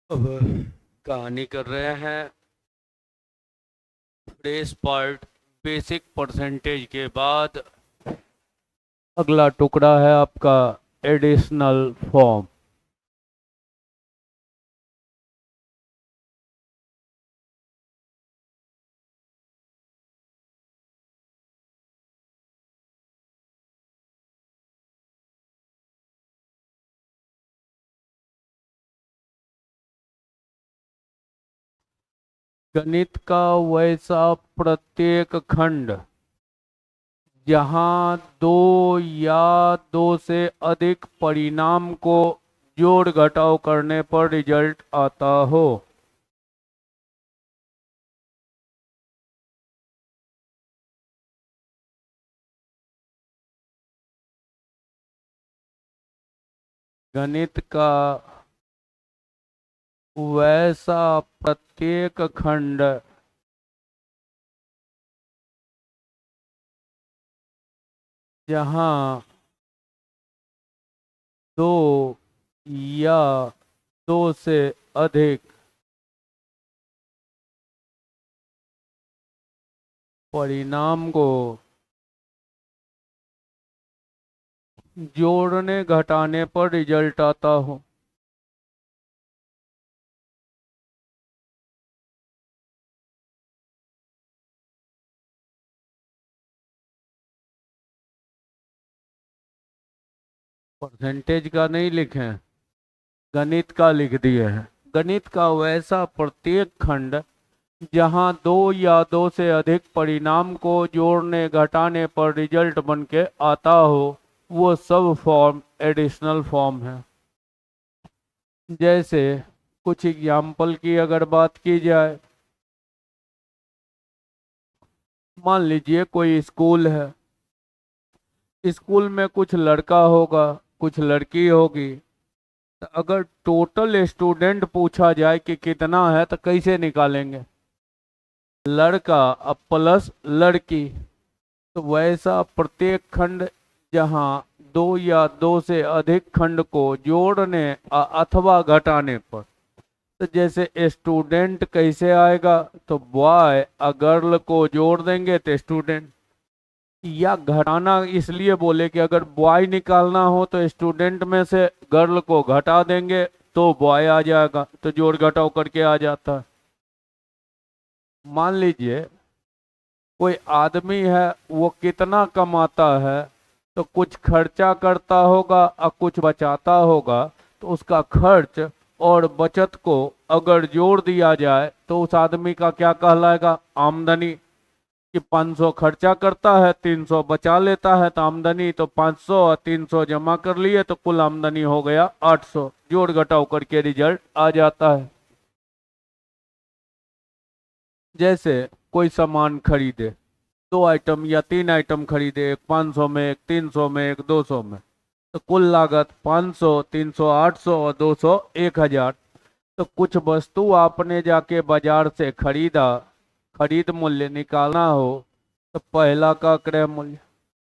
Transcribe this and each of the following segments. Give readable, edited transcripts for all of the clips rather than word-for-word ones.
अब कहानी कर रहे हैं फ्रेश पार्ट बेसिक परसेंटेज के बाद। अगला टुकड़ा है आपका एडिशनल फॉर्म। गणित का वैसा प्रत्येक खंड जहां दो या दो से अधिक परिणाम को जोड़ घटाव करने पर रिजल्ट आता हो। गणित का वैसा प्रत्येक खंड जहां दो या दो से अधिक परिणाम को जोड़ने घटाने पर रिजल्ट आता हो। परसेंटेज का नहीं लिखे, गणित का लिख दिए हैं। गणित का वैसा प्रत्येक खंड जहां दो या दो से अधिक परिणाम को जोड़ने घटाने पर रिजल्ट बन के आता हो, वो सब फॉर्म एडिशनल फॉर्म है। जैसे कुछ एग्जाम्पल की अगर बात की जाए, मान लीजिए कोई स्कूल है। स्कूल में कुछ लड़का होगा, कुछ लड़की होगी। तो अगर टोटल स्टूडेंट पूछा जाए कि कितना है तो कैसे निकालेंगे? लड़का अब प्लस लड़की। तो वैसा प्रत्येक खंड जहां दो या दो से अधिक खंड को जोड़ने अथवा घटाने पर, तो जैसे स्टूडेंट कैसे आएगा? तो बॉय और गर्ल को जोड़ देंगे तो स्टूडेंट। या घटाना इसलिए बोले कि अगर बॉय निकालना हो तो स्टूडेंट में से गर्ल को घटा देंगे तो बॉय आ जाएगा, तो जोड़ घटाव करके आ जाता है। मान लीजिए कोई आदमी है, वो कितना कमाता है, तो कुछ खर्चा करता होगा और कुछ बचाता होगा। तो उसका खर्च और बचत को अगर जोड़ दिया जाए तो उस आदमी का क्या कहलाएगा? आमदनी। कि 500 खर्चा करता है, 300 बचा लेता है, तो आमदनी। तो 500 और 300 जमा कर लिए तो कुल आमदनी हो गया 800। जोड़ घटाव करके रिजल्ट आ जाता है। जैसे कोई सामान खरीदे, दो आइटम या तीन आइटम खरीदे, एक 500 में, एक 300 में, एक 200 में। तो कुल लागत 500, 300 800 और 200 1000। तो कुछ वस्तु आपने जाके बाजार से खरीदा, खरीद मूल्य निकालना हो तो पहला का क्रय मूल्य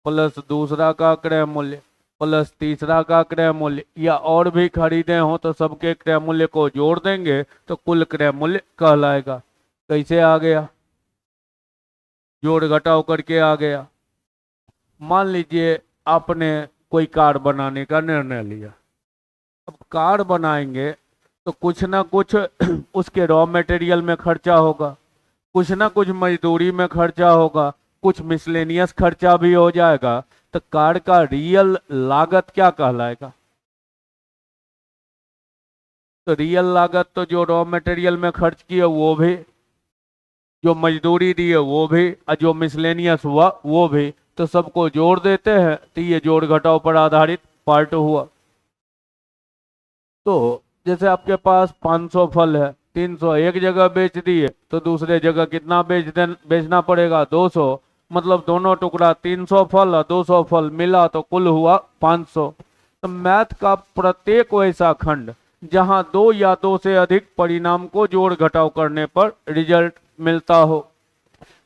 प्लस दूसरा का क्रय मूल्य प्लस तीसरा का क्रय मूल्य, या और भी खरीदे हो तो सबके क्रय मूल्य को जोड़ देंगे तो कुल क्रय मूल्य कहलाएगा। कैसे आ गया? जोड़ घटाव करके आ गया। मान लीजिए आपने कोई कार बनाने का निर्णय लिया। अब कार बनाएंगे तो कुछ ना कुछ उसके रॉ मटेरियल में खर्चा होगा, कुछ ना कुछ मजदूरी में खर्चा होगा, कुछ मिसलेनियस खर्चा भी हो जाएगा। तो कार का रियल लागत क्या कहलाएगा? तो रियल लागत तो जो रॉ मटेरियल में खर्च किया वो भी, जो मजदूरी दी है वो भी, और जो मिसलेनियस हुआ वो भी। तो सबको जोड़ देते हैं तो ये जोड़ घटाव पर आधारित पार्ट हुआ। तो जैसे आपके पास 500 फल है, 300 एक जगह बेच दिए तो दूसरे जगह कितना बेचना पड़ेगा? 200। मतलब दोनों टुकड़ा 300 फल और 200 फल मिला तो कुल हुआ 500। तो मैथ का प्रत्येक वैसा खंड जहां दो या दो से अधिक परिणाम को जोड़ घटाव करने पर रिजल्ट मिलता हो।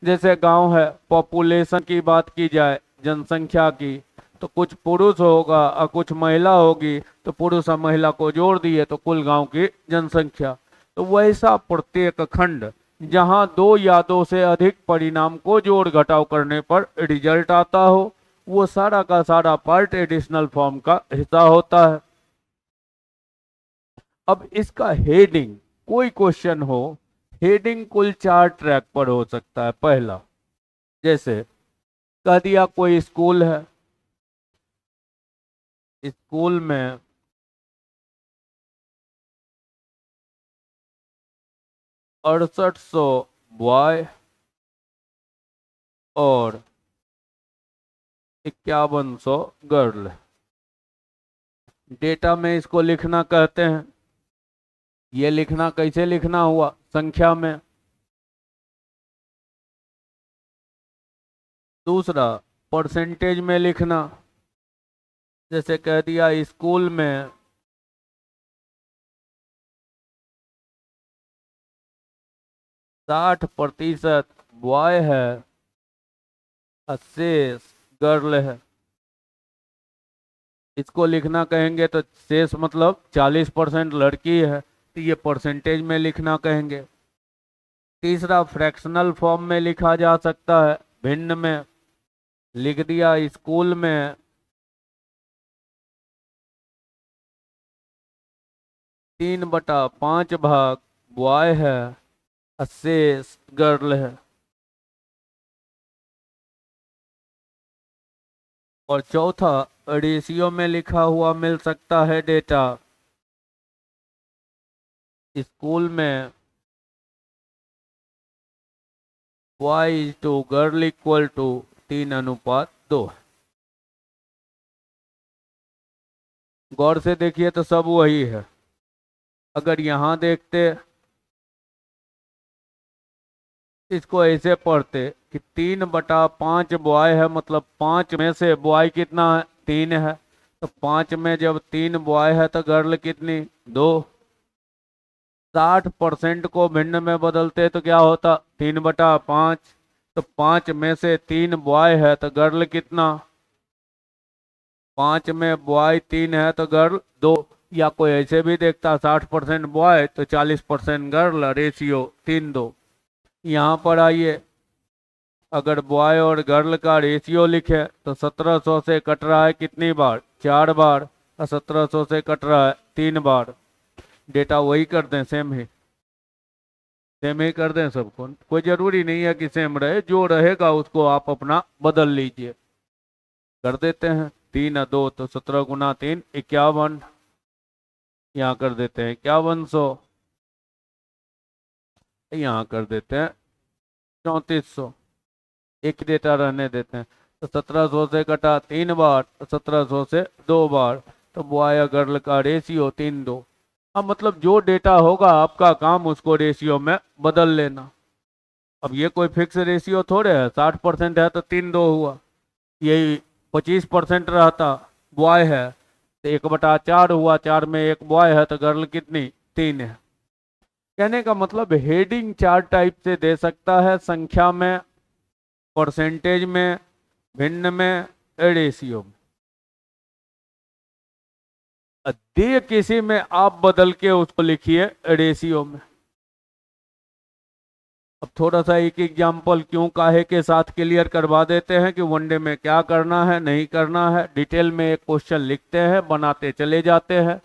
जैसे गांव है, पॉपुलेशन की बात की जाए, जनसंख्या की, तो कुछ पुरुष होगा और कुछ महिला होगी, तो पुरुष और महिला को जोड़ दिए तो कुल गांव की जनसंख्या। तो वैसा प्रत्येक खंड जहां दो या दो से अधिक परिणाम को जोड़ घटाव करने पर रिजल्ट आता हो, वो सारा का सारा पार्ट एडिशनल फॉर्म का हिस्सा होता है। अब इसका हेडिंग, कोई क्वेश्चन हो, हेडिंग कुल 4 ट्रैक पर हो सकता है। पहला, जैसे कह दिया कोई स्कूल है, स्कूल में 6800 बॉय और 5100 गर्ल। डेटा में इसको लिखना कहते हैं। ये लिखना कैसे लिखना हुआ? संख्या में। दूसरा, परसेंटेज में लिखना। जैसे कह दिया स्कूल में 60% बॉय है, 80 गर्ल है। इसको लिखना कहेंगे तो शेष मतलब 40% लड़की है, तो ये परसेंटेज में लिखना कहेंगे। तीसरा, फ्रैक्शनल फॉर्म में लिखा जा सकता है, भिन्न में। लिख दिया स्कूल में 3/5 भाग बॉय है, 80 गर्ल है। और चौथा, रेशियो में लिखा हुआ मिल सकता है डेटा। स्कूल में boy is to girl equal to 3:2। गौर से देखिए तो सब वही है। अगर यहां देखते, इसको ऐसे पढ़ते कि 3/5 बॉय है, मतलब 5 में से बॉय कितना है? 3 है। तो 5 में जब 3 बॉय है तो गर्ल कितनी? 2। 60% को भिन्न में बदलते तो क्या होता? 3/5। तो 5 में से 3 बॉय है तो गर्ल कितना? 5 में बॉय 3 है तो गर्ल 2। या कोई ऐसे भी देखता 60% बॉय तो 40% गर्ल, रेशियो 3:2। यहाँ पर आइए, अगर बॉय और गर्ल का रेशियो लिखे तो 1700 से कट रहा है कितनी बार? 4 बार। और 1700 से कट रहा है 3 बार। डेटा वही कर दें, सेम ही कर दें सबको। कोई जरूरी नहीं है कि सेम रहे, जो रहेगा उसको आप अपना बदल लीजिए। कर देते हैं 3 और 2 तो 17 × 3 51। यहाँ कर देते हैं 5100। यहाँ कर देते हैं 3400। एक डेटा रहने देते हैं। तो 1700 से कटा 3 बार, 1700 से 2 बार। तो बॉय और गर्ल का रेशियो 3:2। अब मतलब जो डेटा होगा आपका काम उसको रेशियो में बदल लेना। अब ये कोई फिक्स रेशियो थोड़े है, 60% है तो 3:2 हुआ। यही 25% रहता, बॉय है, तो 1/4 हुआ। 4 में एक बॉय है तो गर्ल कितनी? 3 है। कहने का मतलब हेडिंग 4 टाइप से दे सकता है, संख्या में, परसेंटेज में, भिन्न में, रेशियो में। दे किसी में आप बदल के उसको लिखिए रेशियो में। अब थोड़ा सा एक एग्जाम्पल क्यों काहे के साथ क्लियर करवा देते हैं कि वनडे में क्या करना है नहीं करना है। डिटेल में एक क्वेश्चन लिखते हैं, बनाते चले जाते हैं,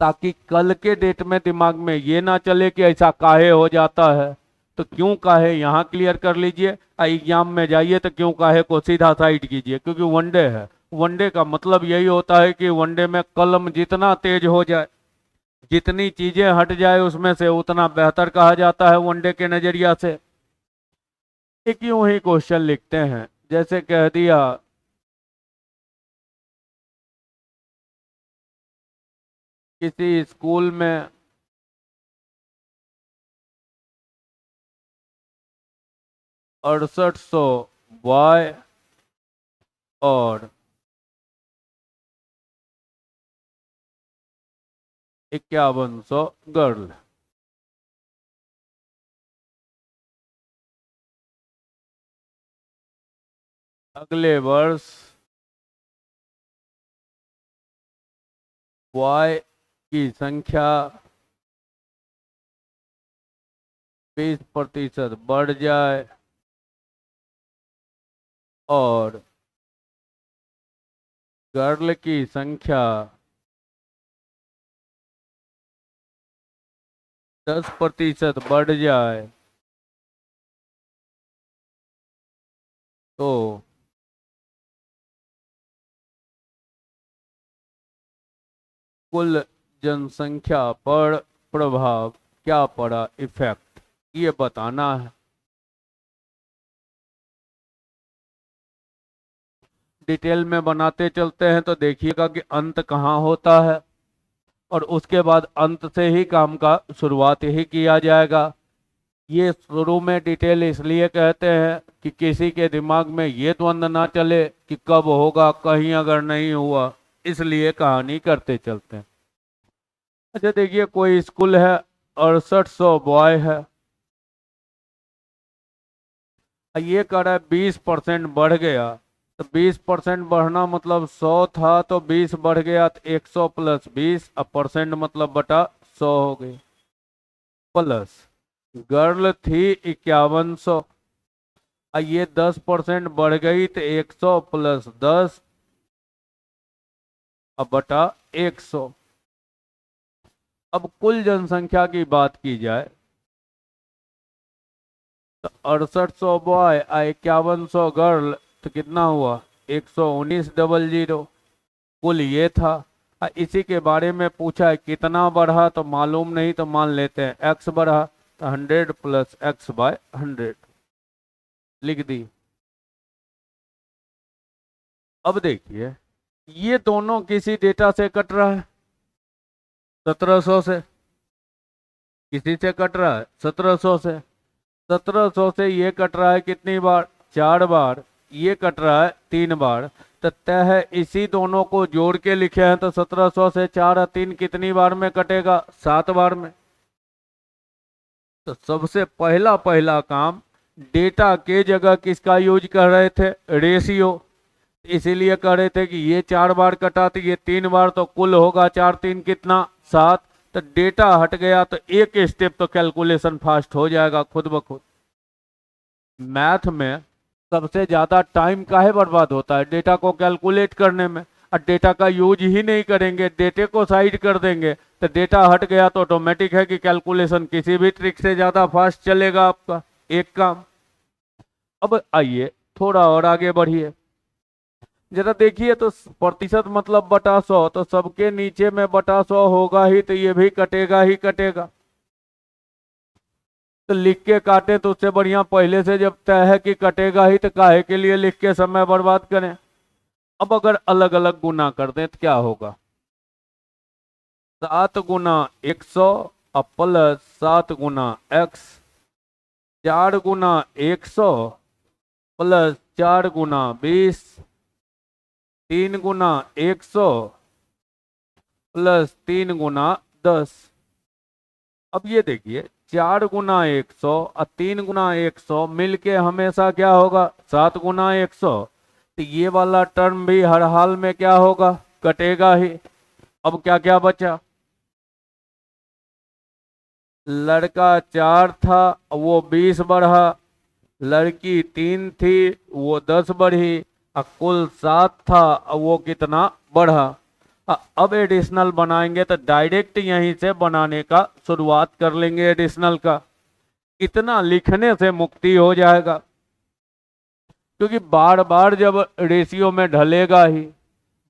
ताकि कल के डेट में दिमाग में ये ना चले कि ऐसा काहे हो जाता है। तो क्यों काहे यहाँ क्लियर कर लीजिए, एग्जाम में जाइए तो क्यों काहे को सीधा साइड कीजिए, क्योंकि वनडे है। वनडे का मतलब यही होता है कि वनडे में कलम जितना तेज हो जाए, जितनी चीजें हट जाए उसमें से, उतना बेहतर कहा जाता है वनडे के नजरिया से। एक यूं ही क्वेश्चन लिखते हैं, जैसे कह दिया किसी स्कूल में 6800 बॉय और 5100 गर्ल। अगले वर्ष y की संख्या 20% बढ़ जाए और गर्ल की संख्या 10% बढ़ जाए तो कुल जनसंख्या पर प्रभाव क्या पड़ा, इफेक्ट, ये बताना है। डिटेल में बनाते चलते हैं तो देखिएगा कि अंत कहाँ होता है और उसके बाद अंत से ही काम का शुरुआत ही किया जाएगा। ये शुरू में डिटेल इसलिए कहते हैं कि किसी के दिमाग में ये द्वंद्व ना चले कि कब होगा, कहीं अगर नहीं हुआ, इसलिए कहानी करते चलते हैं। अच्छा देखिए, कोई स्कूल है, 6800 बॉय है, ये कह रहा है 20% बढ़ गया, तो 20% बढ़ना मतलब 100 था तो 20 बढ़ गया तो 100 प्लस 20, अब परसेंट मतलब बटा 100 हो गई। प्लस गर्ल थी 5100, ये 10% बढ़ गई तो 100 प्लस 10 अब बटा 100। अब कुल जनसंख्या की बात की जाए तो 6800 बॉय 5100 गर्ल, तो कितना हुआ 119,000। कुल ये था। इसी के बारे में पूछा है कितना बढ़ा, तो मालूम नहीं तो मान लेते हैं x बढ़ा, तो 100 प्लस x बाय 100 लिख दी। अब देखिए, ये दोनों किसी डेटा से कट रहा है 1700 से, किसी से कट रहा है 1700 से, 1700 से ये कट रहा है कितनी बार, 4 बार, ये कट रहा है 3 बार, तो तय है इसी दोनों को जोड़ के लिखे हैं तो 1700 से 4 और 3 कितनी बार में कटेगा, 7 बार में। तो सबसे पहला पहला काम, डेटा के जगह किसका यूज कर रहे थे, रेशियो, इसीलिए कह रहे थे कि ये 4 बार कटा तो ये 3 बार, तो कुल होगा 4 3 कितना 7, तो डेटा हट गया तो एक स्टेप तो कैलकुलेशन फास्ट हो जाएगा खुद ब खुद। मैथ में सबसे ज्यादा टाइम काहे बर्बाद होता है, डेटा को कैलकुलेट करने में, और डेटा का यूज ही नहीं करेंगे, डेटे को साइड कर देंगे, तो डेटा हट गया तो ऑटोमेटिक है कि कैलकुलेशन किसी भी ट्रिक से ज्यादा फास्ट चलेगा आपका एक काम। अब आइए थोड़ा और आगे बढ़िए, जरा देखिए तो प्रतिशत मतलब बटा 100, तो सबके नीचे में बटा 100 होगा ही, तो ये भी कटेगा ही कटेगा। तो लिख के काटे तो उससे बढ़िया पहले से जब तय है कि कटेगा ही, तो काहे के लिए लिख के समय बर्बाद करें। अब अगर अलग अलग गुना कर दें तो क्या होगा, 7 गुना 100 अब प्लस 7 गुना x, 4 गुना 100 प्लस 4 गुना 20, 3 गुना 100 प्लस 3 गुना 10। अब ये देखिए 4 गुना 100 और 3 गुना 100 मिलके हमेशा क्या होगा 7 गुना 100, तो ये वाला टर्म भी हर हाल में क्या होगा, कटेगा ही। अब क्या क्या बचा, लड़का 4 था वो 20 बढ़ा, लड़की 3 थी वो 10 बढ़ी, और कुल 7 था वो कितना बढ़ा। अब एडिशनल बनाएंगे तो डायरेक्ट यहीं से बनाने का शुरुआत कर लेंगे एडिशनल का, इतना लिखने से मुक्ति हो जाएगा, क्योंकि बार बार जब रेशियो में ढलेगा ही,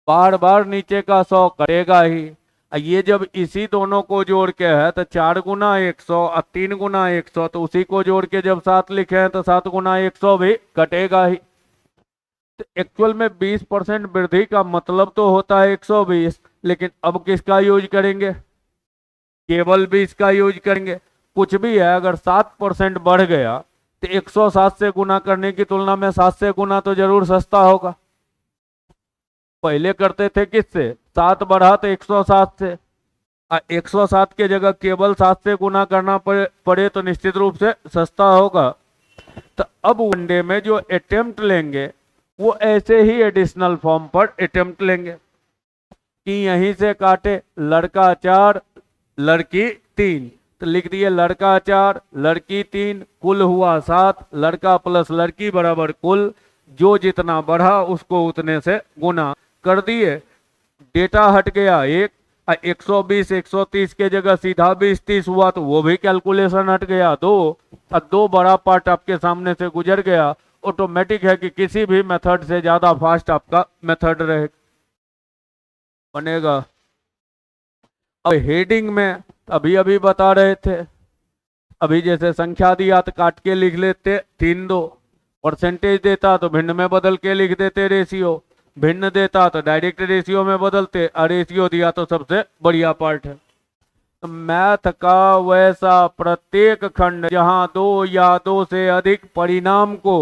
बार बार नीचे का 100 करेगा ही। ये जब इसी दोनों को जोड़ के है तो 4 गुना 100 और 3 गुना 100, तो उसी को जोड़ के जब 7 लिखे हैं तो 7 गुना 100 भी कटेगा ही। तो एक्चुअल में 20% वृद्धि का मतलब तो होता है 120, लेकिन अब किसका यूज करेंगे, केवल 20 का यूज करेंगे। कुछ भी है अगर 7% बढ़ गया तो 107 से गुना करने की तुलना में 7 से गुना तो जरूर सस्ता होगा। पहले करते थे किससे, 7 बढ़ा तो 107 से, 107 के जगह केवल 7 से गुना करना पड़े तो निश्चित रूप से सस्ता होगा। तो अब वनडे में जो अटेम्प्ट लेंगे वो ऐसे ही एडिशनल फॉर्म पर अटेम्प्ट लेंगे। कि यहीं से काटे, लड़का 4 लड़की 3, तो लिख दिए लड़का 4 लड़की 3, कुल हुआ 7, लड़का प्लस लड़की बराबर कुल, जो जितना बढ़ा उसको उतने से गुना कर दिए। डेटा हट गया 1, 120 130 के जगह सीधा 20 30 हुआ तो वो भी कैलकुलेशन हट गया 2, और 2 बड़ा पार्ट आपके सामने से गुजर गया। ऑटोमेटिक है कि किसी भी मेथड से ज्यादा फास्ट आपका मेथड रहे बनेगा। अब हेडिंग में अभी अभी बता रहे थे, अभी जैसे संख्या दिया तो काट के लिख लेते 3 2, परसेंटेज देता तो भिन्न में बदल के लिख देते रेशियो, भिन्न देता तो डायरेक्ट रेशियो में बदलते, और रेशियो दिया तो सबसे बढ़िया पार्ट है। तो मैथ का वैसा प्रत्येक खंड जहां 2 या 2 से अधिक परिणाम को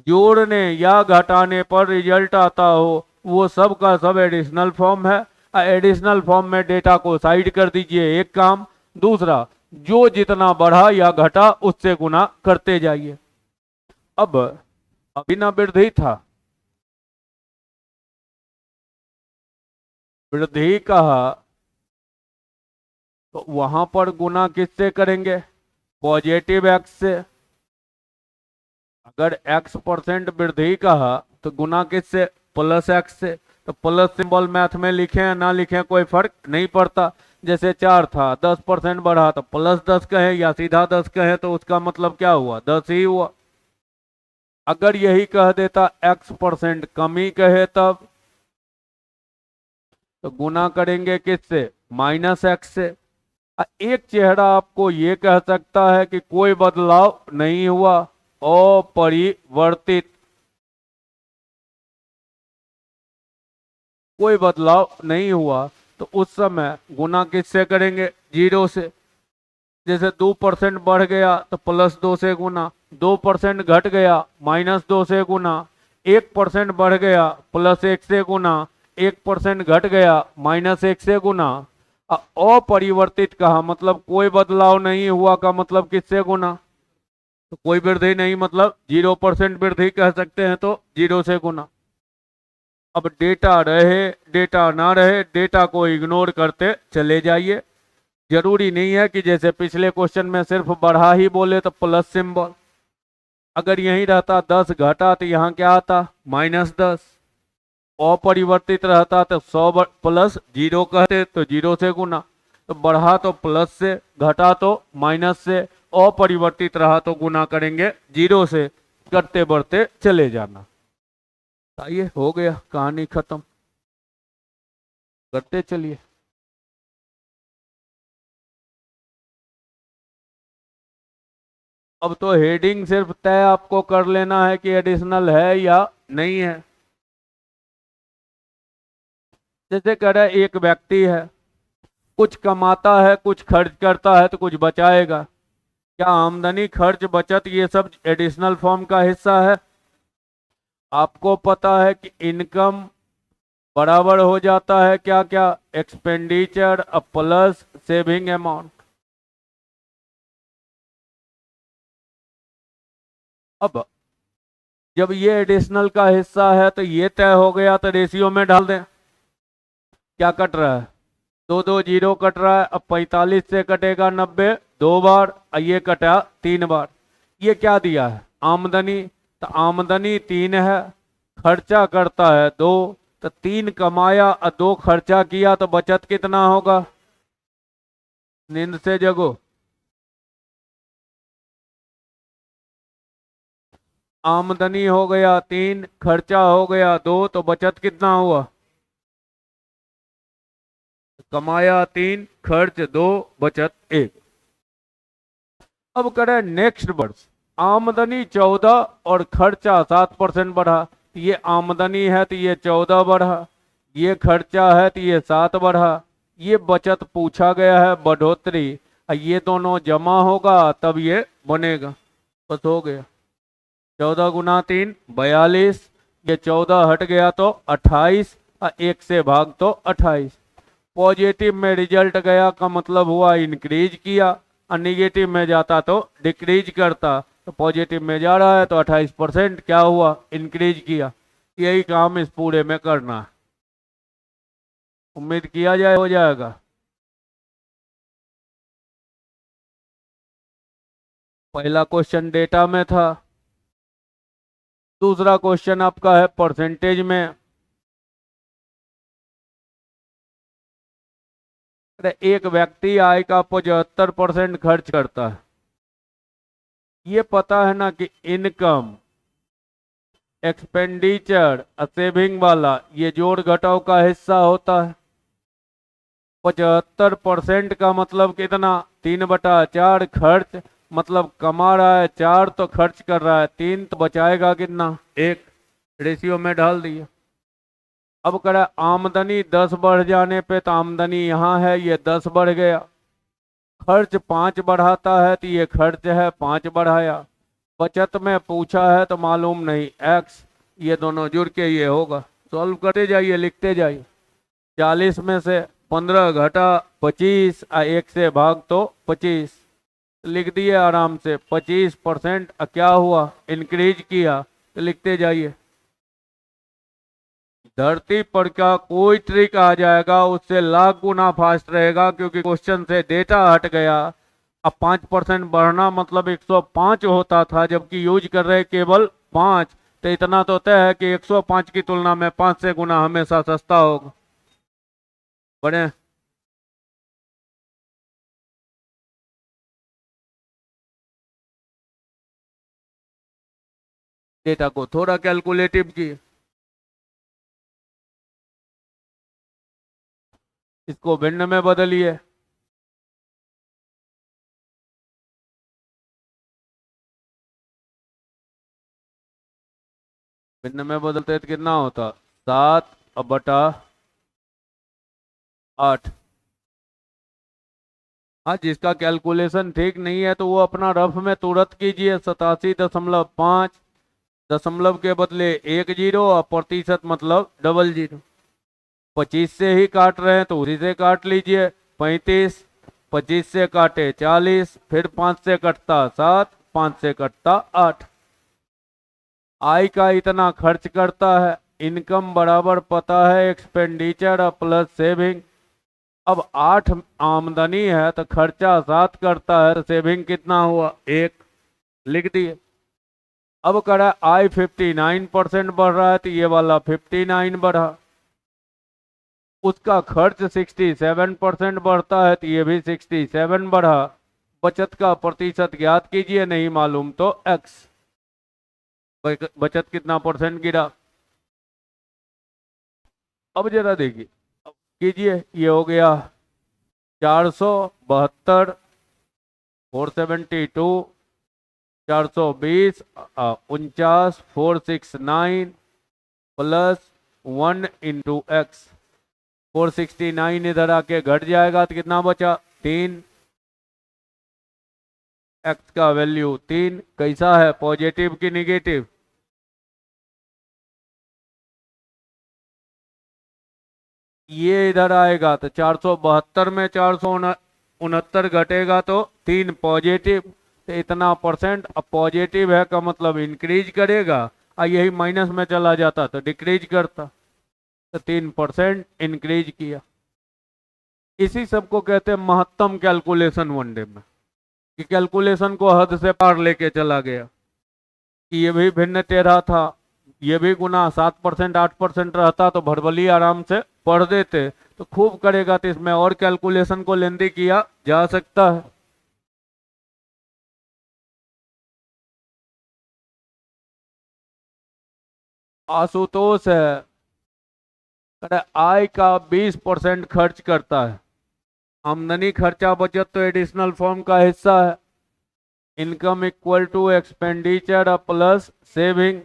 जोड़ने या घटाने पर रिजल्ट आता हो, वो सब का सब एडिशनल फॉर्म है। एडिशनल फॉर्म में डेटा को साइड कर दीजिए, एक काम। दूसरा, जो जितना बढ़ा या घटा उससे गुना करते जाइए। अब अभी ना वृद्धि था, वृद्धि कहा तो वहां पर गुना किससे करेंगे? पॉजिटिव एक्स से। अगर x% वृद्धि कहा तो गुना किससे? प्लस एक्स से। तो प्लस सिंबल मैथ में लिखें या ना लिखें कोई फर्क नहीं पड़ता। जैसे 4 था, 10% बढ़ा तो प्लस 10 कहे या सीधा 10 कहे तो उसका मतलब क्या हुआ? 10 ही हुआ। अगर यही कह देता x% कमी कहे तब तो गुना करेंगे किससे? माइनस एक्स से। एक चेहरा आपको ये कह सकता है कि कोई बदलाव नहीं हुआ, अपरिवर्तित, कोई बदलाव नहीं हुआ, तो उस समय गुना किससे करेंगे? 0 से। जैसे 2% बढ़ गया तो प्लस 2 से गुना, 2% घट गया -2 से गुना, 1% बढ़ गया प्लस 1 से गुना, 1% घट गया -1 से गुना। अपरिवर्तित कहा मतलब कोई बदलाव नहीं हुआ का मतलब किससे गुना? तो कोई वृद्धि नहीं मतलब 0% वृद्धि कह सकते हैं तो 0 से गुना। अब डेटा रहे डेटा ना रहे, डेटा को इग्नोर करते चले जाइए। जरूरी नहीं है कि जैसे पिछले क्वेश्चन में सिर्फ बढ़ा ही बोले तो प्लस सिंबल, अगर यही रहता 10 घटा तो यहाँ क्या आता? -10। अपरिवर्तित रहता तो 100 प्लस 0 कहते तो 0 से गुना। तो बढ़ा तो प्लस से, घटा तो माइनस से, अपरिवर्तित रहा तो गुना करेंगे 0 से, करते बढ़ते चले जाना। आइए, हो गया, कहानी खत्म, करते चलिए। अब तो हेडिंग सिर्फ तय आपको कर लेना है कि एडिशनल है या नहीं है। जैसे कह रहा है एक व्यक्ति है, कुछ कमाता है कुछ खर्च करता है तो कुछ बचाएगा। क्या आमदनी खर्च बचत ये सब एडिशनल फॉर्म का हिस्सा है? आपको पता है कि इनकम बराबर हो जाता है क्या क्या? Expenditure plus saving amount. अब जब ये एडिशनल का हिस्सा है तो ये तय हो गया तो रेशियो में डाल दें। क्या कट रहा है? 2 2 0 कट रहा है। अब 45 से कटेगा 90 2 बार, और ये कटा 3 बार। ये क्या दिया है? आमदनी। तो आमदनी 3 है, खर्चा करता है 2, तो 3 कमाया और 2 खर्चा किया तो बचत कितना होगा? नींद से जगो। आमदनी हो गया 3, खर्चा हो गया 2, तो बचत कितना हुआ? कमाया 3, खर्च 2, बचत 1। अब करें नेक्स्ट वर्ष। आमदनी 14 और खर्चा 7% बढ़ा। ये आमदनी है तो ये 14 बढ़ा, ये खर्चा है तो ये 7 बढ़ा, ये बचत पूछा गया है बढ़ोतरी, और ये दोनों जमा होगा तब ये बनेगा। बस हो गया। 14 गुना 3 42, ये 14 हट गया तो 28, और 1 से भाग तो 28। पॉजिटिव में रिजल्ट गया का मतलब हुआ इंक्रीज किया, और निगेटिव में जाता तो डिक्रीज करता। तो पॉजिटिव में जा रहा है तो 28% क्या हुआ? इंक्रीज किया। यही काम इस पूरे में करना है। उम्मीद किया जाए हो जाएगा। पहला क्वेश्चन डेटा में था, दूसरा क्वेश्चन आपका है परसेंटेज में। अरे एक व्यक्ति आय का 75% खर्च करता है, ये पता है ना कि इनकम, एक्सपेंडिचर, सेविंग वाला ये जोड़ घटाव का हिस्सा होता है। 75% का मतलब कितना, 3/4 खर्च, मतलब कमा रहा है 4 तो खर्च कर रहा है 3, तो बचाएगा कितना, 1। रेशियो में डाल दिया। अब कह रहा है आमदनी 10 बढ़ जाने पे, तो आमदनी यहाँ है, ये 10 बढ़ गया। खर्च 5 बढ़ाता है तो ये खर्च है 5 बढ़ाया। बचत में पूछा है तो मालूम नहीं, एक्स, ये दोनों जुड़ के ये होगा। सॉल्व करते जाइए, लिखते जाइए। 40 में से 15 घटा 25, 1 से भाग तो 25, लिख दिए आराम से। 25% क्या हुआ, इंक्रीज किया, तो लिखते जाइए। धरती पर का कोई ट्रिक आ जाएगा उससे लाख गुना फास्ट रहेगा, क्योंकि क्वेश्चन से डेटा हट गया। अब 5% बढ़ना मतलब 105 होता था, जबकि यूज कर रहे केवल 5। तो इतना तो तय है कि 105 की तुलना में 5 से गुना हमेशा सस्ता होगा। बड़े डेटा को थोड़ा कैलकुलेटिव किए, इसको भिन्न में बदलिए। भिन्न में बदलते तो कितना होता, 7/8। हाँ, जिसका कैलकुलेशन ठीक नहीं है तो वो अपना रफ में तुरंत कीजिए। 87.5, दशमलव के बदले 1 जीरो, और प्रतिशत मतलब डबल जीरो। 25 से ही काट रहे हैं तो उसी से काट लीजिए। 35, 25 से काटे 40, फिर 5 से कटता 7, 5 से कटता 8। आय का इतना खर्च करता है, इनकम बराबर पता है एक्सपेंडिचर प्लस सेविंग। अब 8 आमदनी है तो खर्चा 7 करता है, तो सेविंग कितना हुआ, 1, लिख दिए। अब करा आय 59% बढ़ रहा है तो ये वाला 59 बढ़ा। उसका खर्च 67% बढ़ता है तो ये भी 67 बढ़ा। बचत का प्रतिशत ज्ञात कीजिए, नहीं मालूम तो एक्स। बचत कितना परसेंट गिरा, अब जरा देखिए, अब कीजिए। ये हो गया 472, 472, 420, 49, 469 प्लस 1 × x। 469 इधर आके घट जाएगा तो कितना बचा, 3। x का वैल्यू 3 कैसा है, पॉजिटिव की निगेटिव, ये इधर आएगा तो 472 में 469 घटेगा तो 3 पॉजिटिव। तो इतना परसेंट अब पॉजिटिव है का मतलब इंक्रीज करेगा, और यही माइनस में चला जाता तो डिक्रीज करता। तो 3% इंक्रीज किया। इसी सब को कहते हैं महत्तम कैलकुलेशन वनडे में, कि कैलकुलेशन को हद से पार लेके चला गया। कि ये भी भिन्न टेढ़ा था, ये भी गुना 7% 8% रहता तो भरबली आराम से पढ़ देते। तो खूब करेगा तो इसमें और कैलकुलेशन को लेंदी किया जा सकता है। आशुतोष है, कहता है आय का 20% खर्च करता है। आमदनी खर्चा बचत तो एडिशनल फॉर्म का हिस्सा है। Income equal to expenditure plus saving.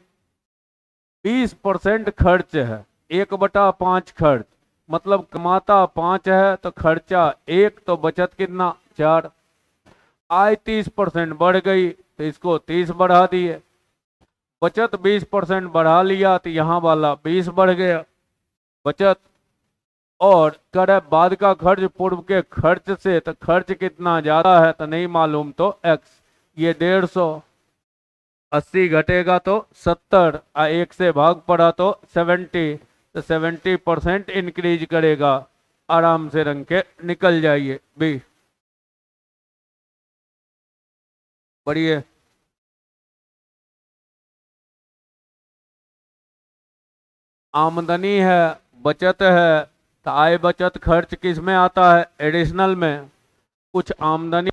20% खर्च है, 1/5 खर्च, मतलब कमाता 5 है तो खर्चा 1, तो बचत कितना, 4। आय 30% बढ़ गई तो इसको 30 बढ़ा दिए। बचत 20% बढ़ा लिया तो यहाँ वाला 20 बढ़ गया बचत। और करे बाद का खर्च पूर्व के खर्च से, तो खर्च कितना ज्यादा है तो नहीं मालूम तो एक्स। ये 150, 80 घटेगा तो 70, 1 से भाग पड़ा तो 70, तो 70% इंक्रीज करेगा। आराम से रंग के निकल जाइए भी। बढ़िया। आमदनी है, बचत है, तो आय बचत खर्च किस में आता है? एडिशनल में। कुछ आमदनी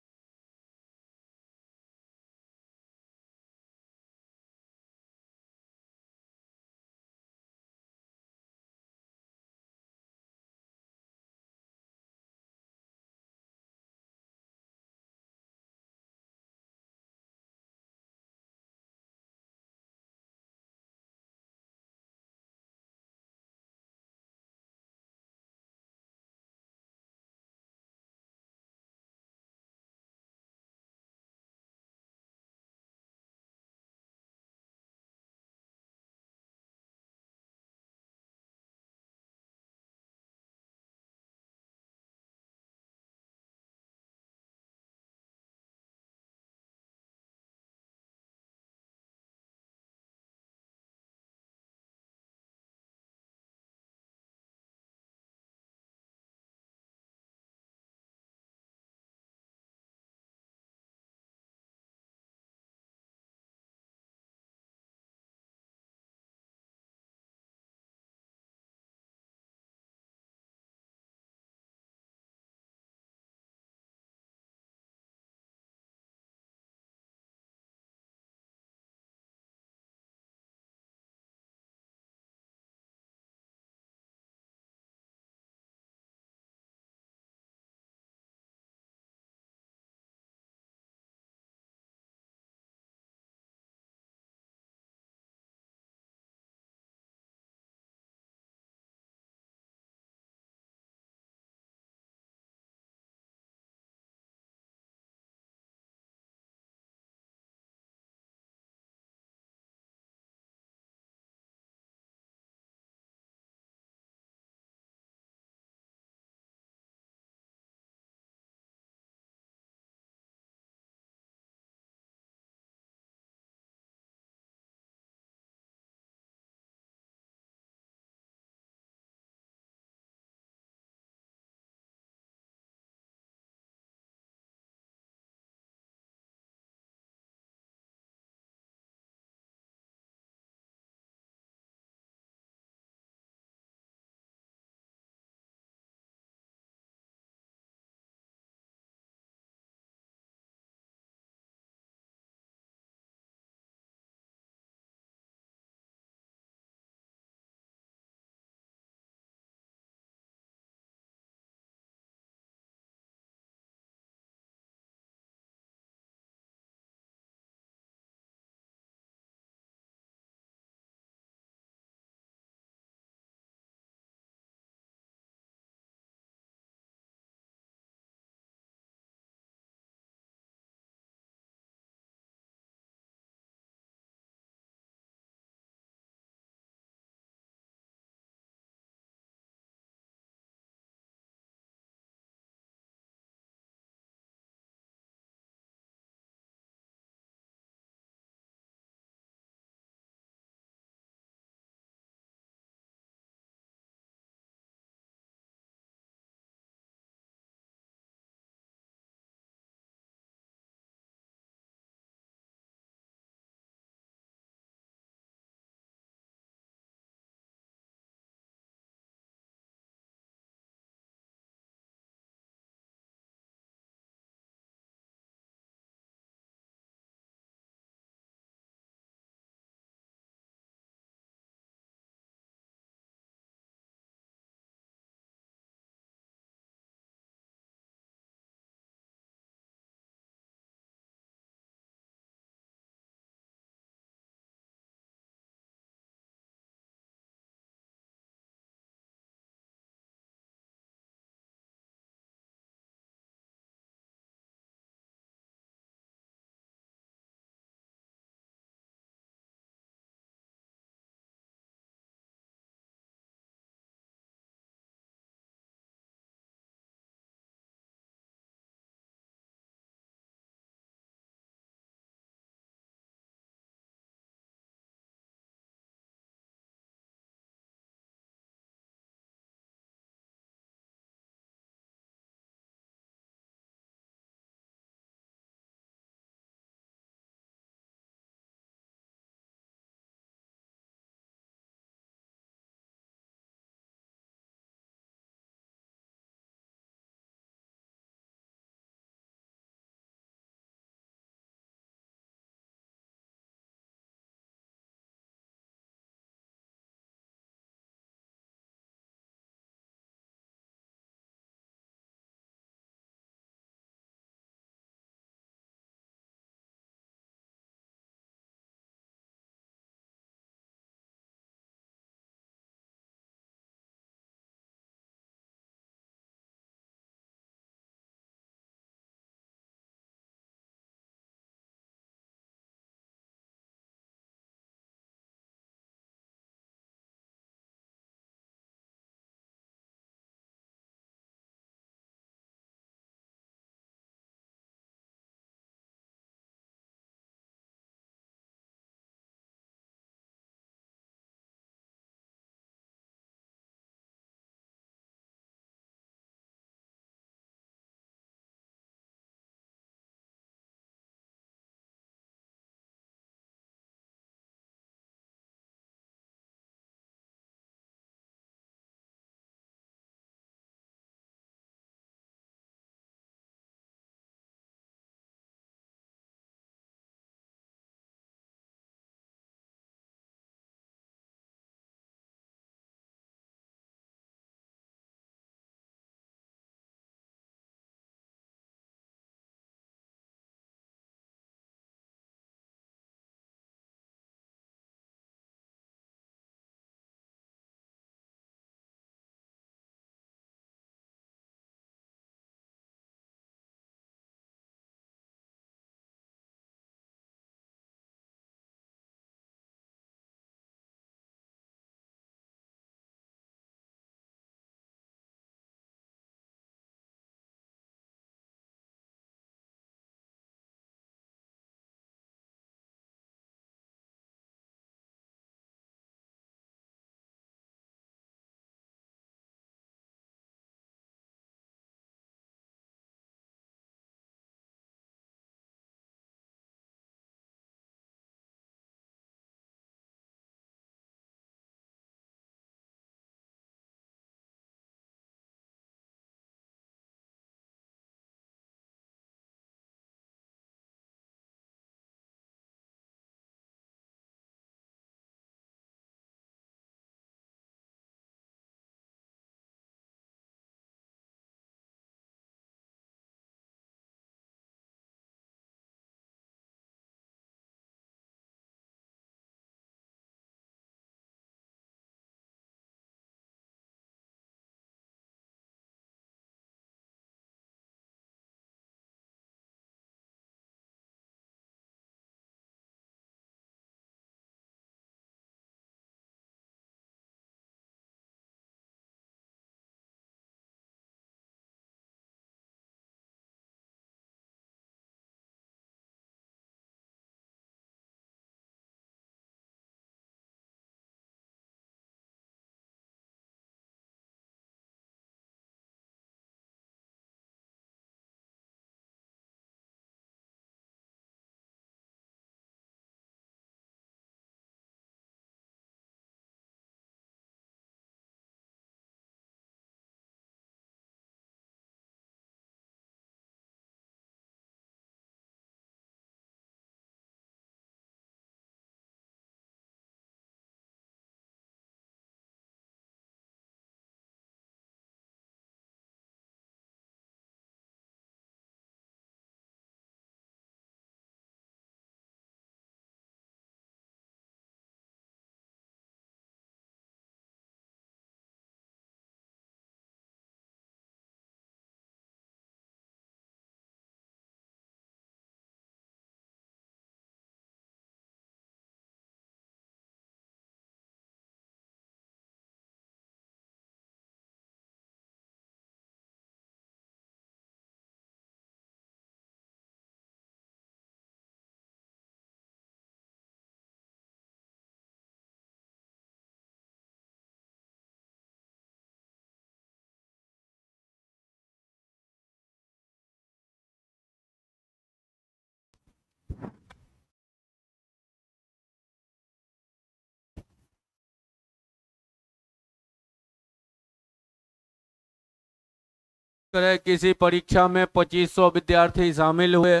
करे किसी परीक्षा में 2500 विद्यार्थी शामिल हुए,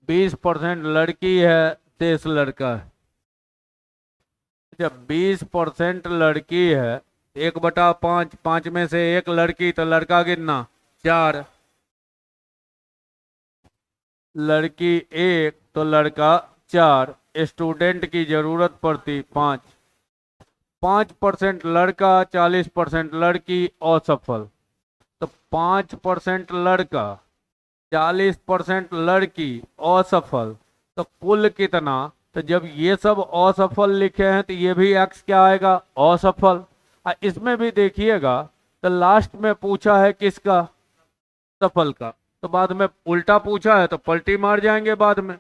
20% लड़की है, शेष लड़का है। जब 20% लड़की है, 1/5, 5 में से एक लड़की, तो लड़का कितना? 4। लड़की 1 तो लड़का 4। स्टूडेंट की जरूरत पड़ती 5। 5% लड़का, 40% लड़की, असफल। तो 5% लड़का, 40% लड़की, असफल। तो कुल कितना? तो जब ये सब असफल लिखे हैं तो ये भी एक्स क्या आएगा? असफल। इसमें भी देखिएगा तो लास्ट में पूछा है किसका? सफल का। तो बाद में उल्टा पूछा है तो पलटी मार जाएंगे बाद में।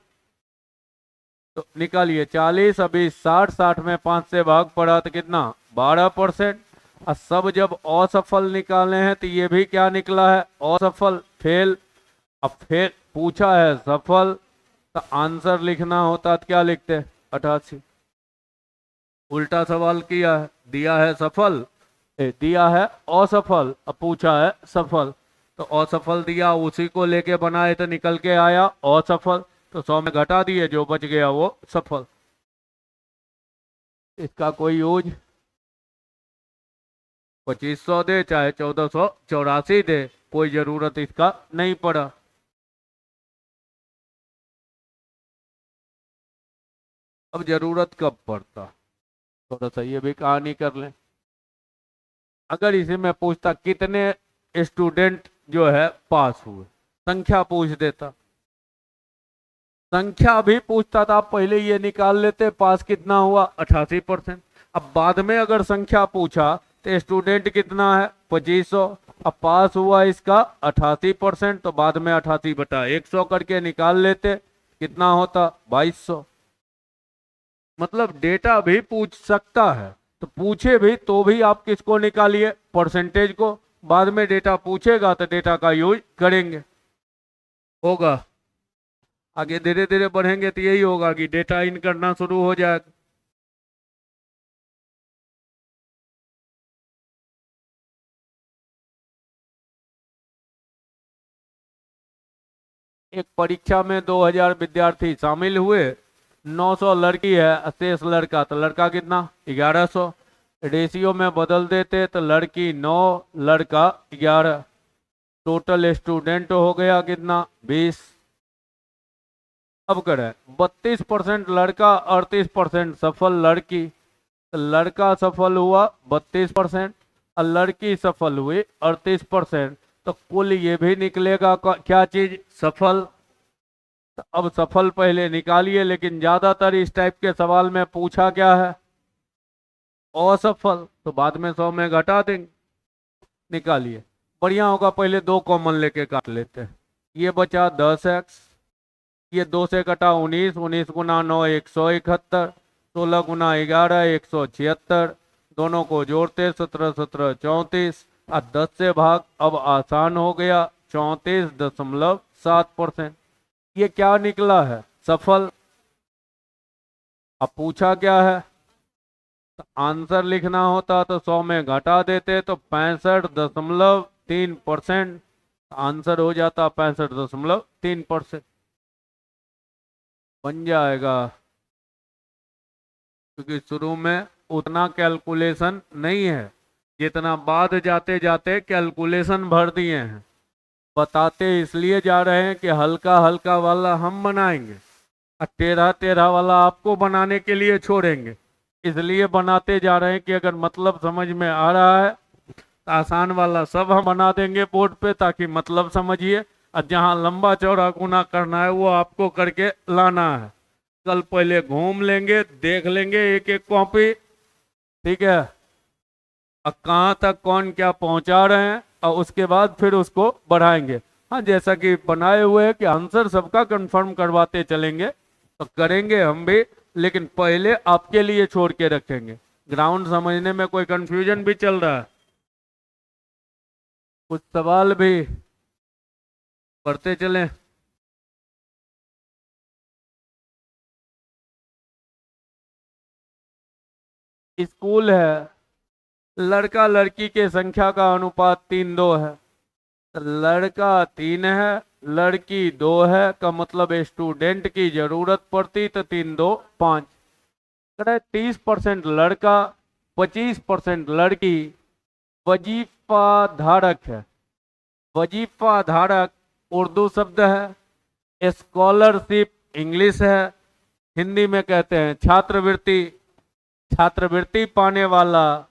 तो निकालिए 40, अभी 60, 60 में 5 से भाग पड़ा तो कितना? 12%। और सब जब असफल निकाले हैं तो ये भी क्या निकला है? असफल, फेल। अब फिर पूछा है सफल, तो आंसर लिखना होता तो क्या लिखते? 88। उल्टा सवाल किया है, दिया है सफल, दिया है असफल, अब पूछा है सफल। तो असफल दिया, उसी को लेके बनाए तो निकल के आया असफल। तो 100 में घटा दिए, जो बच गया वो सफल। इसका कोई यूज? 2500 दे चाहे 1484 दे, कोई जरूरत इसका नहीं पड़ा। अब जरूरत कब पड़ता? थोड़ा सा ये भी कहानी कर लें। अगर इसे मैं पूछता कितने स्टूडेंट जो है पास हुए, संख्या पूछ देता, संख्या भी पूछता था, आप पहले ये निकाल लेते पास कितना हुआ? 88%। अब बाद में अगर संख्या पूछा तो स्टूडेंट कितना है? 2500। अब पास हुआ इसका 88%, तो बाद में 88/100 करके निकाल लेते, कितना होता? 2200। मतलब डेटा भी पूछ सकता है, तो पूछे भी तो भी आप किसको निकालिए? परसेंटेज को। बाद में डेटा पूछेगा तो डेटा का यूज करेंगे, होगा। आगे धीरे धीरे बढ़ेंगे तो यही होगा कि डेटा इन करना शुरू हो जाएगा। एक परीक्षा में 2000 विद्यार्थी शामिल हुए, 900 लड़की है, शेष लड़का, तो लड़का कितना? 1100। रेशियो में बदल देते तो लड़की 9, लड़का 11। टोटल स्टूडेंट हो गया कितना? 20। अब करें 32% लड़का, 38% सफल लड़की। तो लड़का सफल हुआ 32% और लड़की सफल हुई 38%। तो कुल ये भी निकलेगा क्या चीज? सफल। तो अब सफल पहले निकालिए, लेकिन ज्यादातर इस टाइप के सवाल में पूछा क्या है? असफल। तो बाद में 100 में घटा देंगे, निकालिए। बढ़िया होगा पहले 2 कॉमन लेके काट लेते हैं। ये बचा 10x, ये 2 से कटा 19, 19 गुना 9 171, 16 गुना 11 176, दोनों को जोड़ते 17 17 34, और 10 से भाग अब आसान हो गया, 34.7%। ये क्या निकला है? सफल। अब पूछा क्या है? तो आंसर लिखना होता तो 100 में घटा देते तो 65.3%। आंसर हो जाता 65.3%, बन जाएगा। क्योंकि शुरू में उतना कैलकुलेशन नहीं है जितना बाद जाते जाते कैलकुलेशन भर दिए हैं। बताते इसलिए जा रहे हैं कि हल्का हल्का वाला हम बनाएंगे और टेढ़ा टेढ़ा वाला आपको बनाने के लिए छोड़ेंगे। इसलिए बनाते जा रहे हैं कि अगर मतलब समझ में आ रहा है तो आसान वाला सब हम बना देंगे बोर्ड पे, ताकि मतलब समझिए। और जहाँ लंबा चौड़ा गुना करना है वो आपको करके लाना है। कल पहले घूम लेंगे, देख लेंगे एक एक कॉपी, ठीक है, और कहाँ तक कौन क्या पहुंचा रहे हैं, और उसके बाद फिर उसको बढ़ाएंगे। हाँ, जैसा कि बनाए हुए है कि आंसर सबका कंफर्म करवाते चलेंगे, तो करेंगे हम भी, लेकिन पहले आपके लिए छोड़ के रखेंगे। ग्राउंड समझने में कोई कंफ्यूजन भी चल रहा है? कुछ सवाल भी पढ़ते चलें। स्कूल है, लड़का लड़की के संख्या का अनुपात 3:2 है। तो लड़का 3 है, लड़की 2 है, का मतलब स्टूडेंट की जरूरत पड़ती तो 3 2 5। 30% लड़का, 25% लड़की वजीफा धारक है। वजीफा धारक उर्दू शब्द है, स्कॉलरशिप इंग्लिश है, हिंदी में कहते हैं छात्रवृत्ति। छात्रवृत्ति पाने वाला,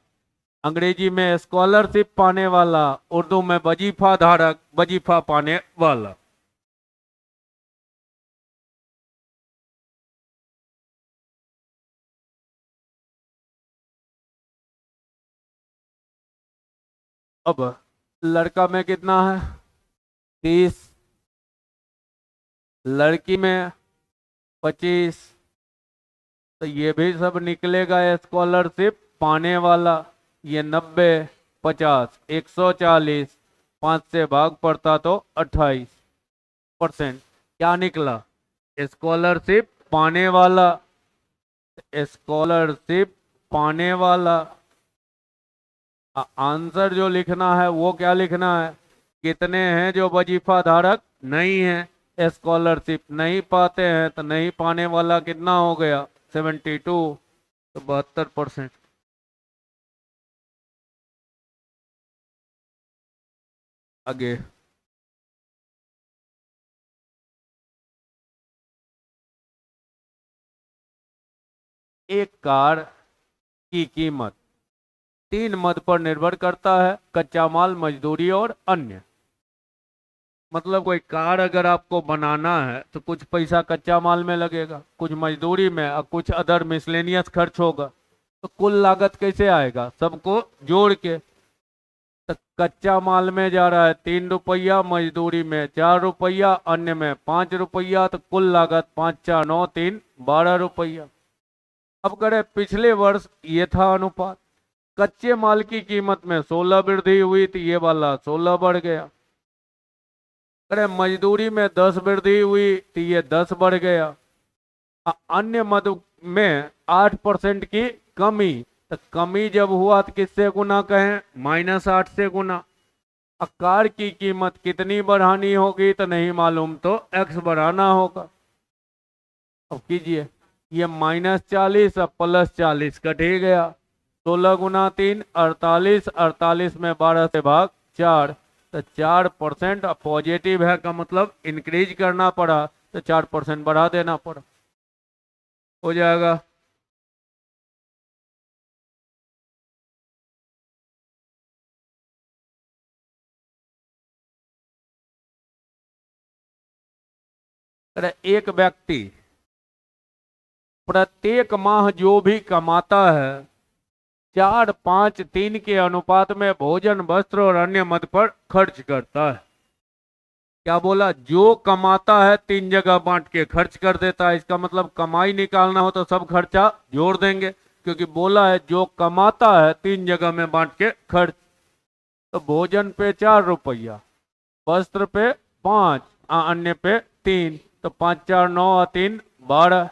अंग्रेजी में स्कॉलरशिप पाने वाला, उर्दू में वजीफा धारक, वजीफा पाने वाला। अब लड़का में कितना है? 30, लड़की में 25, तो ये भी सब निकलेगा स्कॉलरशिप पाने वाला। ये 90, 50, 140, 5 से भाग पड़ता तो 28%। क्या निकला? स्कॉलरशिप पाने वाला। स्कॉलरशिप पाने वाला। आंसर जो लिखना है वो क्या लिखना है? कितने हैं जो वजीफा धारक नहीं है, स्कॉलरशिप नहीं पाते हैं, तो नहीं पाने वाला कितना हो गया? 72, तो 72%। आगे, एक कार की कीमत 3 मद पर निर्भर करता है, कच्चा माल, मजदूरी और अन्य। मतलब कोई कार अगर आपको बनाना है तो कुछ पैसा कच्चा माल में लगेगा, कुछ मजदूरी में और कुछ अदर मिसलेनियस खर्च होगा। तो कुल लागत कैसे आएगा? सबको जोड़ के। तो कच्चा माल में जा रहा है 3 रुपया, मजदूरी में 4 रुपया, अन्य में 5 रुपया, तो कुल लागत 5 4 9 3 12 रुपया। अब करें पिछले वर्ष ये था अनुपात। कच्चे माल की कीमत में 16 वृद्धि हुई तो ये वाला 16 बढ़ गया। अरे मजदूरी में 10 वृद्धि हुई तो ये 10 बढ़ गया। अन्य मद में 8% की कमी, तो कमी जब हुआ तो किससे गुना कहें? -8 से गुना। कार की कीमत कितनी बढ़ानी होगी तो नहीं मालूम, तो x बढ़ाना होगा। अब कीजिए, ये -40 और +40 कट ही गया। 16 गुना 3 48, 48 में 12 से भाग 4, तो 4% पॉजिटिव है, का मतलब इंक्रीज करना पड़ा, तो 4% बढ़ा देना पड़ा। हो जाएगा। अरे एक व्यक्ति प्रत्येक माह जो भी कमाता है 4 5 3 के अनुपात में भोजन, वस्त्र और अन्य मद पर खर्च करता है। क्या बोला? जो कमाता है 3 जगह बांट के खर्च कर देता है। इसका मतलब कमाई निकालना हो तो सब खर्चा जोड़ देंगे, क्योंकि बोला है जो कमाता है 3 जगह में बांट के खर्च। तो भोजन पे 4 रुपया, वस्त्र पे 5, अन्य पे 3, तो 5 4 9 और 3 12।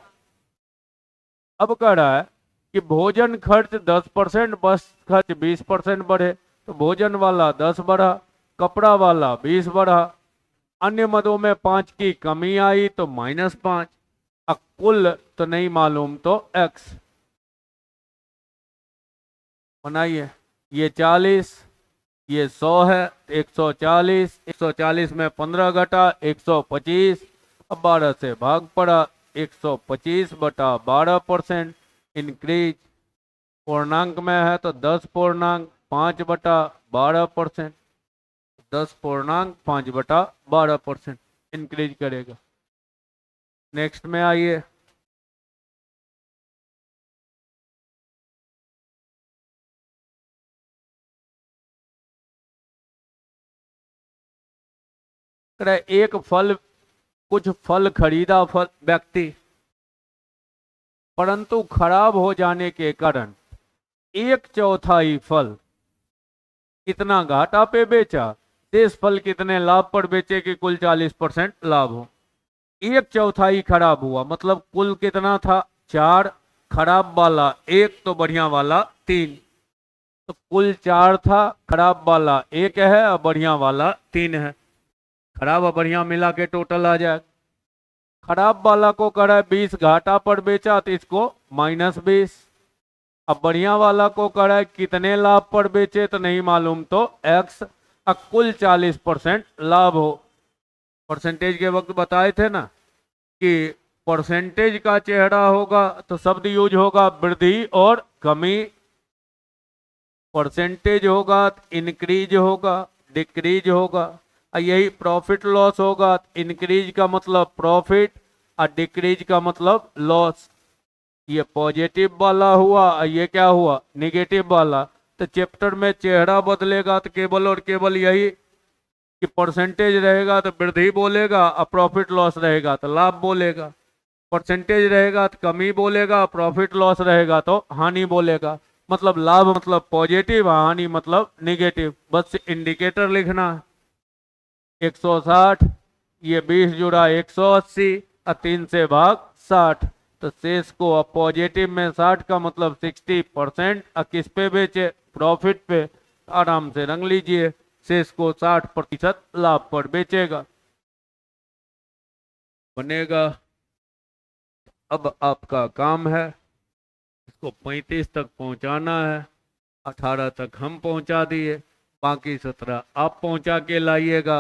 अब कह रहा है कि भोजन खर्च 10%, बस खर्च 20% बढ़े, तो भोजन वाला 10 बढ़ा, कपड़ा वाला 20 बढ़ा, अन्य मदों में 5 की कमी आई तो -5। अब कुल तो नहीं मालूम, तो x बनाइए। ये 40, ये 100 है, 140, 140 में 15 घटा 125, अब 12 से भाग पड़ा, 125/12% इंक्रीज। पूर्णांक में है तो 10.5/12%, 10.5/12% इंक्रीज करेगा। नेक्स्ट में आइए। एक फल, कुछ फल खरीदा फल व्यक्ति, परंतु खराब हो जाने के कारण 1/4 फल कितना घाटा पे बेचा, शेष फल कितने लाभ पर बेचे कि कुल 40% लाभ हो। 1/4 खराब हुआ, मतलब कुल कितना था? 4, खराब वाला 1, तो बढ़िया वाला 3। तो कुल 4 था, खराब वाला 1 है और बढ़िया वाला 3 है। खराब और बढ़िया मिला के टोटल आ जाए। खराब वाला को करे 20 घाटा पर बेचा तो इसको -20। अब बढ़िया वाला को करे कितने लाभ पर बेचे तो नहीं मालूम तो x। अब कुल 40% लाभ हो। परसेंटेज के वक्त बताए थे ना कि परसेंटेज का चेहरा होगा तो शब्द यूज होगा वृद्धि और कमी। परसेंटेज होगा तो इंक्रीज होगा, डिक्रीज होगा। और यही प्रॉफिट लॉस होगा तो इंक्रीज का मतलब प्रॉफिट और डिक्रीज का मतलब लॉस। ये पॉजिटिव वाला हुआ और ये क्या हुआ, निगेटिव वाला। तो चैप्टर में चेहरा बदलेगा तो केवल और केवल यही कि परसेंटेज रहेगा तो वृद्धि बोलेगा और प्रॉफिट लॉस रहेगा तो लाभ बोलेगा। परसेंटेज रहेगा तो कमी बोलेगा, प्रॉफिट लॉस रहेगा तो हानि बोलेगा। मतलब लाभ मतलब पॉजिटिव, हानि मतलब निगेटिव। बस इंडिकेटर लिखना है। 160, ये 20 जुड़ा 180 और 3 से भाग 60। तो शेष को अब पॉजिटिव में 60 का मतलब 60% और किस पे बेचे, प्रॉफिट पे। आराम से रंग लीजिए, शेष को 60% लाभ पर बेचेगा। बनेगा। अब आपका काम है इसको 35 तक पहुंचाना है। 18 तक हम पहुंचा दिए, बाकी 17 आप पहुंचा के लाइएगा।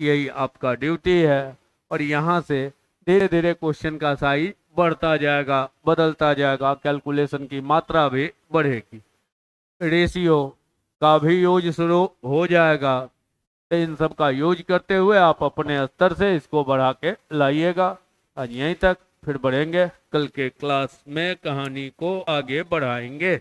यही आपका ड्यूटी है। और यहाँ से धीरे धीरे क्वेश्चन का साइज बढ़ता जाएगा, बदलता जाएगा, कैलकुलेशन की मात्रा भी बढ़ेगी। रेशियो का भी यूज शुरू हो जाएगा। तो इन सब का यूज करते हुए आप अपने स्तर से इसको बढ़ा के लाइएगा। आज यहीं तक, फिर बढ़ेंगे कल के क्लास में, कहानी को आगे बढ़ाएंगे।